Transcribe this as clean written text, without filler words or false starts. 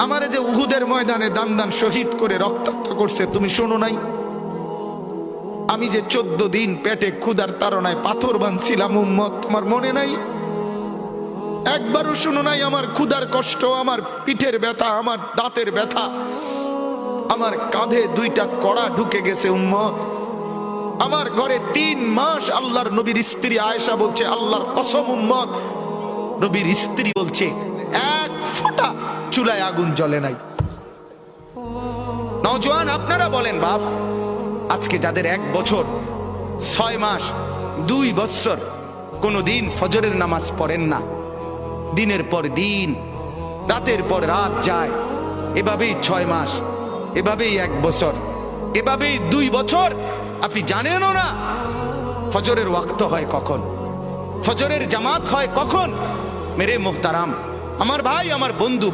আমারে যে উহুদের ময়দানে দান দান শহীদ করে রক্তাক্ত করছে, তুমি শোনো নাই? আমি যে 14 দিন পেটে ক্ষুধার তাড়নায় পাথর বাঁধছিলাম উম্মত, তোমার মনে নাই? একবারও শোনো নাই আমার ক্ষুধার কষ্ট, আমার পিঠের ব্যথা, আমার দাঁতের ব্যথা, আমার কাঁধে 2টা কড়া ঢুকে গেছে উম্মত। আমার ঘরে 3 মাস আল্লাহর নবীর স্ত্রী আয়েশা বলছে, আল্লাহর কসম উম্মত, নবীর স্ত্রী বলছে এক ফোঁটা চুলায় আগুন জ্বলে নাই। নওজোয়ান আপনারা বলেন বাপ, আজকে যাদের 1 বছর 6 মাস 2 বছর কোনদিন ফজরের নামাজ পড়েন না, দিনের পর দিন রাতের পর রাত যায়, এভাবেই 6 মাস, এভাবেই 1 বছর, এভাবেই 2 বছর, আপনি জানেনও না ফজরের ওয়াক্ত হয় কখন, ফজরের জামাত হয় কখন। মেরে মুহতারাম, আমার ভাই, আমার বন্ধু।